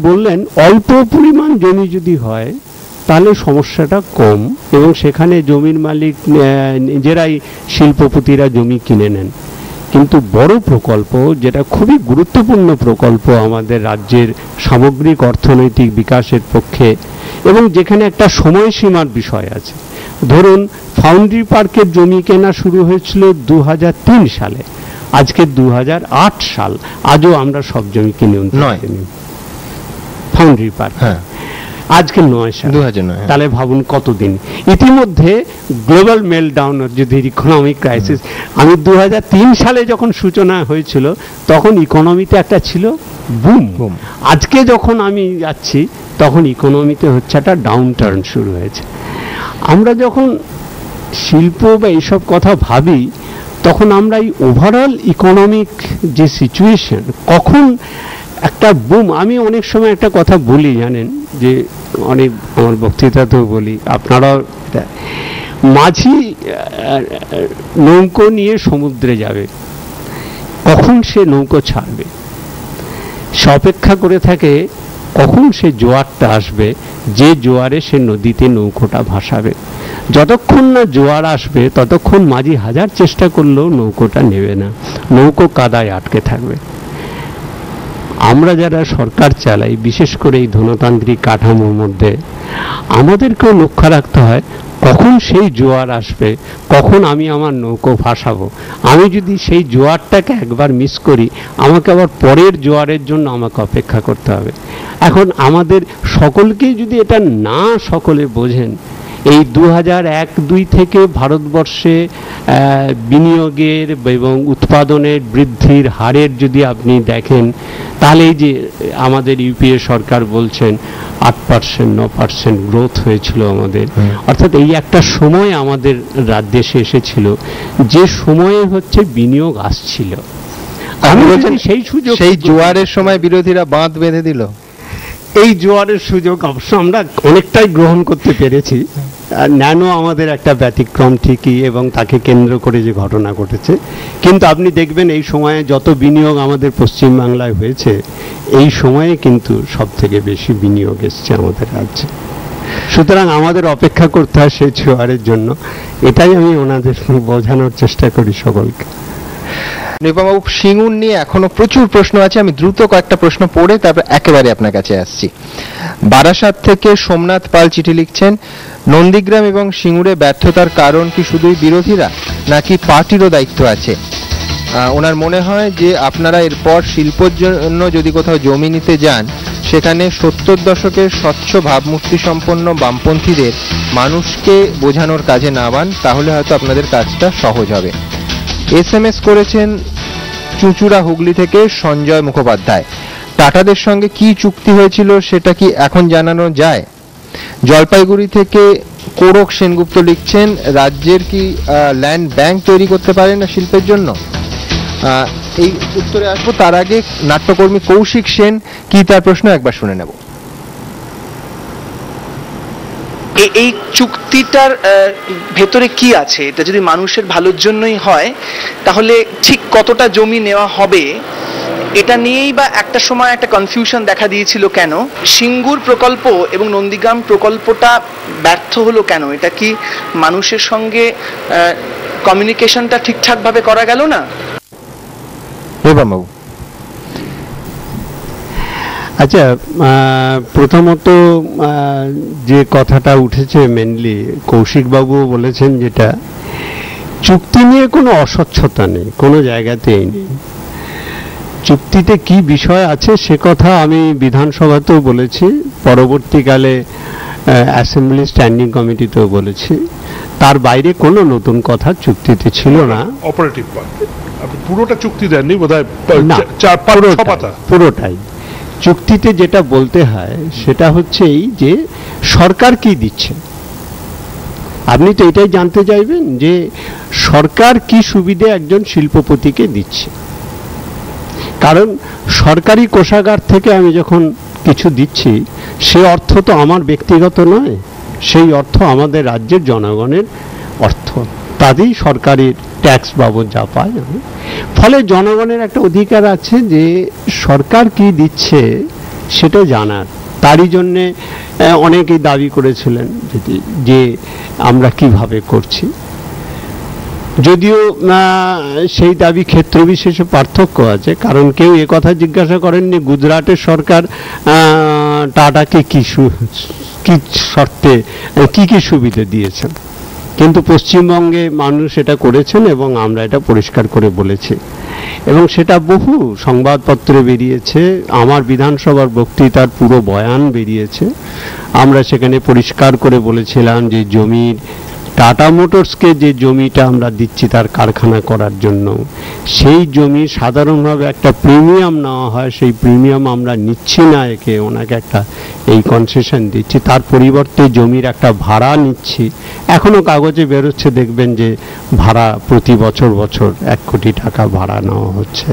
বললেন অল্প পরিমাণ জমি যদি হয় তাহলে সমস্যাটা কম, এবং সেখানে জমির মালিক নিজেরাই শিল্পপতিরা জমি কিনে নেন। কিন্তু বড় প্রকল্প, যেটা খুবই গুরুত্বপূর্ণ প্রকল্প আমাদের রাজ্যের সামগ্রিক অর্থনৈতিক বিকাশের পক্ষে, এবং যেখানে একটা সময়সীমার বিষয় আছে। ধরুন ফাউন্ড্রি পার্কের জমি কেনা শুরু হয়েছিল 2003 সালে, আজকে 2008 সাল, আজও আমরা সব জমি কিনে উঠতে পারিনি। ফাউন্ড্রি পার্ক আজকে 9 সাল, 2009। তাহলে ভাবুন কতদিন। ইতিমধ্যে গ্লোবাল মেলডাউন, যদি ইকোনমিক ক্রাইসিস, আমি 2003 সালে যখন সূচনা হয়েছিল তখন ইকোনমিতে একটা ছিল বুম। আজকে যখন আমি যাচ্ছি তখন ইকোনমিতে হচ্ছে একটা ডাউন টার্ন শুরু হয়েছে। আমরা যখন শিল্প বা এইসব কথা ভাবি তখন আমরা এই ওভারঅল ইকোনমিক যে সিচুয়েশন, কখন একটা বুম। আমি অনেক সময় একটা কথা বলি, জানেন, যে অনেক আমার বক্তৃতাতেও বলি, আপনারাও, মাঝি নৌকো নিয়ে সমুদ্রে যাবে, কখন সে নৌকো ছাড়বে, সে অপেক্ষা করে থাকে কখন সে জোয়ারটা আসবে, যে জোয়ারে সে নদীতে নৌকোটা ভাসাবে। যতক্ষণ না জোয়ার আসবে ততক্ষণ মাঝি হাজার চেষ্টা করলেও নৌকোটা নেবে না, নৌকো কাদায় আটকে থাকবে। আমরা যারা সরকার চালাই, বিশেষ করে এই ধনতান্ত্রিক কাঠামোর মধ্যে, আমাদেরকেও লক্ষ্য রাখতে হয় কখন সেই জোয়ার আসবে, কখন আমি আমার নৌকো ভাসাবো। আমি যদি সেই জোয়ারটাকে একবার মিস করি, আমাকে আবার পরের জোয়ারের জন্য আমাকে অপেক্ষা করতে হবে। এখন আমাদের সকলকেই যদি এটা না সকলে বোঝেন, এই 2001-2 থেকে ভারতবর্ষে বিনিয়োগের এবং উৎপাদনের বৃদ্ধির হারের যদি আপনি দেখেন, তাহলে এই যে আমাদের ইউপিএ সরকার বলছেন 8%, 9% গ্রোথ হয়েছিল আমাদের, অর্থাৎ এই একটা সময় আমাদের দেশে এসেছিল যে সময়ে হচ্ছে বিনিয়োগ আসছিল। আমি বলছেন সেই জোয়ারের সময় বিরোধীরা বাঁধ বেঁধে দিল। এই জোয়ারের সুযোগ অবশ্য আমরা অনেকটাই গ্রহণ করতে পেরেছি। ন্যানো আমাদের একটা ব্যতিক্রম ঠিকই, এবং তাকে কেন্দ্র করে যে ঘটনা ঘটেছে, কিন্তু আপনি দেখবেন এই সময়ে যত বিনিয়োগ আমাদের পশ্চিমবাংলায় হয়েছে, এই সময়ে কিন্তু সব থেকে বেশি বিনিয়োগ এসছে আমাদের রাজ্যে। সুতরাং আমাদের অপেক্ষা করতে হয় সেই জোয়ারের জন্য। এটাই আমি ওনাদের বোঝানোর চেষ্টা করি সকলকে। নিরুপমবাবু, সিঙ্গুর নিয়ে এখনো প্রচুর প্রশ্ন আছে, আমি দ্রুত কয়েকটা প্রশ্ন পড়ে তারপর একেবারে আপনার কাছে আসছি। বারাসাত থেকে সোমনাথ পাল চিঠি লিখছেন, নন্দীগ্রাম এবং সিঙ্গুরে ব্যর্থতার কারণ কি শুধুই বিরোধীরা, নাকি পার্টিরও দায়িত্ব আছে? ওনার মনে হয় যে আপনারা এরপর শিল্পের জন্য যদি কোথাও জমি নিতে যান, সেখানে 70 দশকের স্বচ্ছ ভাবমূর্তি সম্পন্ন বামপন্থীদের মানুষকে বোঝানোর কাজে নামান, তাহলে হয়তো আপনাদের কাজটা সহজ হবে। SMS করেছেন চুঁচুড়া হুগলি থেকে সঞ্জয় মুখোপাধ্যায়। টাটাদের সঙ্গে কি চুক্তি হয়েছিল সেটা কি এখন জানানো যায়? জলপাইগুড়ি থেকে কোরক সেনগুপ্ত লিখছেন, রাজ্যের কি ল্যান্ড ব্যাংক তৈরি করতে পারে না শিল্পের জন্য? এই উত্তরে আসবো, তার আগে নাট্যকর্মী কৌশিক সেন কি তার প্রশ্ন একবার শুনে নেব। এই চুক্তিটার ভেতরে কি আছে? এটা যদি মানুষের ভালোর জন্যই হয়, তাহলে ঠিক কতটা জমি নেওয়া হবে এটা নিয়েই বা একটা সময় একটা কনফিউশন দেখা দিয়েছিল কেন? সিঙ্গুর প্রকল্প এবং নন্দীগ্রাম প্রকল্পটা ব্যর্থ হলো কেন? এটা কি মানুষের সঙ্গে কমিউনিকেশনটা ঠিকঠাক ভাবে করা গেল না? আচ্ছা, প্রথমত যে কথাটা উঠেছে মেনলি কৌশিকবাবুও বলেছেন, যেটা চুক্তি নিয়ে কোনো অস্বচ্ছতা নেই, কোনো জায়গাতেই নেই। চুক্তিতে কি বিষয় আছে সে কথা আমি বিধানসভাতেও বলেছি, পরবর্তীকালে অ্যাসেম্বলি স্ট্যান্ডিং কমিটিতেও বলেছি। তার বাইরে কোনো নতুন কথা চুক্তিতে ছিল না। অপারেটিভ পার্ট পুরোটা চুক্তি দেননি বোধহয়, পুরোটাই চুক্তিতে যেটা বলতে হয় সেটা হচ্ছে এই যে সরকার কি দিচ্ছে। আপনি তো এটাই জানতে চাইবেন যে সরকার কি সুবিধে একজন শিল্পপতিকে দিচ্ছে। কারণ সরকারি কোষাগার থেকে আমি যখন কিছু দিচ্ছি, সে অর্থ তো আমার ব্যক্তিগত নয়, সেই অর্থ আমাদের রাজ্যের জনগণের অর্থ, তাতেই সরকারি ট্যাক্স বাবদ যা পায়। ফলে জনগণের একটা অধিকার আছে যে সরকার কি দিচ্ছে সেটা জানার। তারই জন্যে অনেকেই দাবি করেছিলেন যে আমরা কিভাবে করছি, যদিও সেই দাবি ক্ষেত্র বিশেষে পার্থক্য আছে। কারণ কেউ কথা জিজ্ঞাসা করেননি গুজরাটের সরকার টাটাকে কি শর্তে কি সুবিধা দিয়েছেন, কিন্তু পশ্চিমবঙ্গে মানুষ এটা করেছেন এবং আমরা এটা পরিষ্কার করে বলেছি এবং সেটা বহু সংবাদপত্রে বেরিয়েছে, আমার বিধানসভার বক্তৃতার পুরো বয়ান বেরিয়েছে। আমরা সেখানে পরিষ্কার করে বলেছিলাম যে জমির টাটা মোটরসকে যে জমিটা আমরা দিচ্ছি তার কারখানা করার জন্য, সেই জমি সাধারণভাবে একটা প্রিমিয়াম নেওয়া হয়, সেই প্রিমিয়াম আমরা নিচ্ছি না, ওনাকে একটা এই কনসেশন দিচ্ছি, তার পরিবর্তে জমির একটা ভাড়া নিচ্ছি। এখনো কাগজে বেরোচ্ছে, দেখবেন যে ভাড়া প্রতি বছর 1 কোটি টাকা ভাড়া নেওয়া হচ্ছে।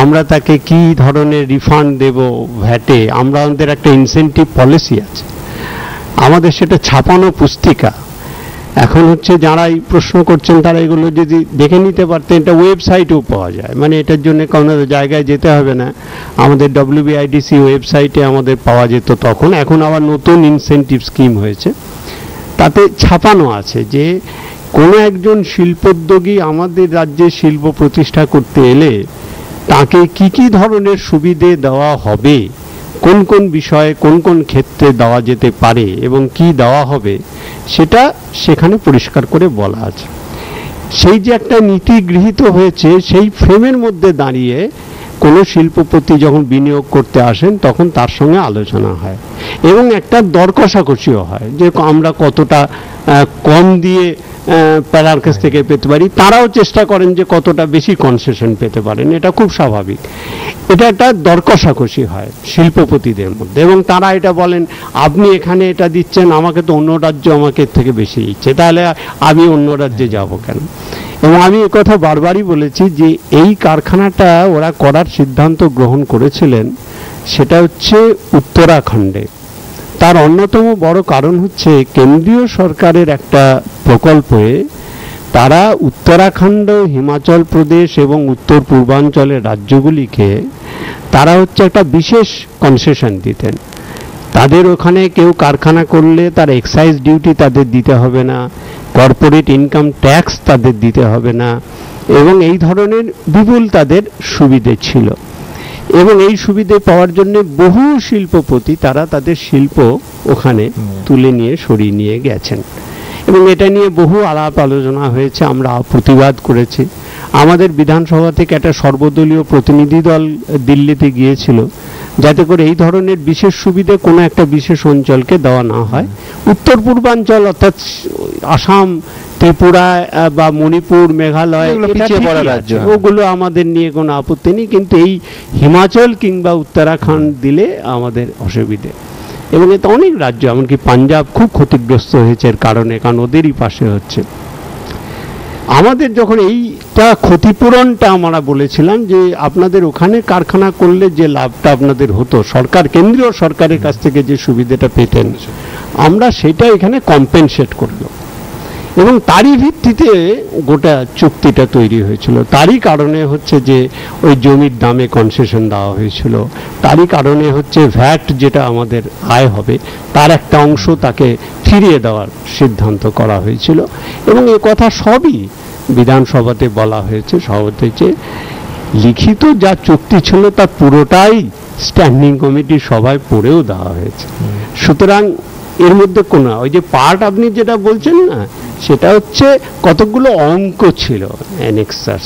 আমরা তাকে কি ধরনের রিফান্ড দেব ভ্যাটে, আমাদের একটা ইনসেন্টিভ পলিসি আছে, আমাদের সেটা ছাপানো পুস্তিকা। এখন হচ্ছে যারা এই প্রশ্ন করছেন তারা এগুলো যদি দেখে নিতে পারতেন, এটা ওয়েবসাইটেও পাওয়া যায়, মানে এটার জন্য কোনো জায়গায় যেতে হবে না, আমাদের WBIDC ওয়েবসাইটে আমাদের পাওয়া যেত তখন। এখন আবার নতুন ইনসেন্টিভ স্কিম হয়েছে, তাতে ছাপানো আছে যে কোনো একজন শিল্পোদ্যোগী আমাদের রাজ্যে শিল্প প্রতিষ্ঠা করতে এলে তাকে কি ধরনের সুবিধে দেওয়া হবে, কোন কোন বিষয়ে কোন কোন ক্ষেত্রে দেওয়া যেতে পারে এবং কি দেওয়া হবে, সেটা সেখানে পরিষ্কার করে বলা আছে। সেই যে একটা নীতি গৃহীত হয়েছে, সেই ফ্রেমের মধ্যে দাঁড়িয়ে কোনো শিল্পপতি যখন বিনিয়োগ করতে আসেন তখন তার সঙ্গে আলোচনা হয় এবং একটা দর কষাকষিও হয় যে আমরা কতটা কম দিয়ে প্যারার কাছ থেকে পেতে পারি, তারাও চেষ্টা করেন যে কতটা বেশি কনসেশন পেতে পারেন, এটা খুব স্বাভাবিক। এটা একটা দর কষাকষি হয় শিল্পপতিদের মধ্যে এবং তারা এটা বলেন আপনি এখানে এটা দিচ্ছেন, আমাকে তো অন্য রাজ্য আমাকে এর থেকে বেশি দিচ্ছে, তাহলে আমি অন্য রাজ্যে যাব কেন। এবং আমি কথা বারবারই বলেছি যে এই কারখানাটা ওরা করার সিদ্ধান্ত গ্রহণ করেছিলেন সেটা হচ্ছে উত্তরাখণ্ডে। তার অন্যতম বড় কারণ হচ্ছে কেন্দ্রীয় সরকারের একটা প্রকল্পে তারা উত্তরাখণ্ড, হিমাচল প্রদেশ এবং উত্তর পূর্বাঞ্চলের রাজ্যগুলিকে তারা হচ্ছে একটা বিশেষ কনসেশন দিতেন। তাদের ওখানে কেউ কারখানা করলে তার এক্সাইজ ডিউটি তাদের দিতে হবে না, কর্পোরেট ইনকাম ট্যাক্স তাদের দিতে হবে না এবং এই ধরনের বিপুল তাদের সুবিধে ছিল। এবং এই সুবিধে পাওয়ার জন্য বহু শিল্পপতি তারা তাদের শিল্প ওখানে তুলে নিয়ে সরিয়ে নিয়ে গেছেন এবং এটা নিয়ে বহু আলাপ আলোচনা হয়েছে, আমরা প্রতিবাদ করেছি। আমাদের বিধানসভা থেকে একটা সর্বদলীয় প্রতিনিধি দল দিল্লিতে গিয়েছিল যাতে করে এই ধরনের বিশেষ সুবিধে কোনো একটা বিশেষ অঞ্চলকে দেওয়া না হয়। উত্তর পূর্বাঞ্চল অর্থাৎ আসাম, ত্রিপুরা বা মণিপুর, মেঘালয়, ওগুলো আমাদের নিয়ে কোনো আপত্তি নেই, কিন্তু এই হিমাচল কিংবা উত্তরাখণ্ড দিলে আমাদের অসুবিধে। এবং এতে অনেক রাজ্য, এমনকি পাঞ্জাব খুব ক্ষতিগ্রস্ত হয়েছে এর কারণে, কারণ ওদেরই পাশে হচ্ছে। আমাদের যখন এইটা ক্ষতিপূরণটা আমরা বলেছিলাম যে আপনাদের ওখানে কারখানা করলে যে লাভটা আপনাদের হতো, সরকার, কেন্দ্রীয় সরকারের কাছ থেকে যে সুবিধাটা পেতেন, আমরা সেটা এখানে কম্পেনসেট করলো এবং তারই ভিত্তিতে গোটা চুক্তিটা তৈরি হয়েছিল। তারই কারণে হচ্ছে যে ওই জমির দামে কনসেশন দেওয়া হয়েছিল, তারই কারণে হচ্ছে ভ্যাট যেটা আমাদের আয় হবে তার একটা অংশ তাকে ফিরিয়ে দেওয়ার সিদ্ধান্ত করা হয়েছিল এবং এ কথা সবই বিধানসভাতে বলা হয়েছে। সভাপতি লিখিত যা চুক্তি ছিল তার পুরোটাই স্ট্যান্ডিং কমিটির সভায় পড়েও দেওয়া হয়েছে। সুতরাং এর মধ্যে কোনো ওই যে পার্ট আপনি যেটা বলছেন না, সেটা হচ্ছে কতগুলো অঙ্ক ছিল অ্যানেক্সার্স,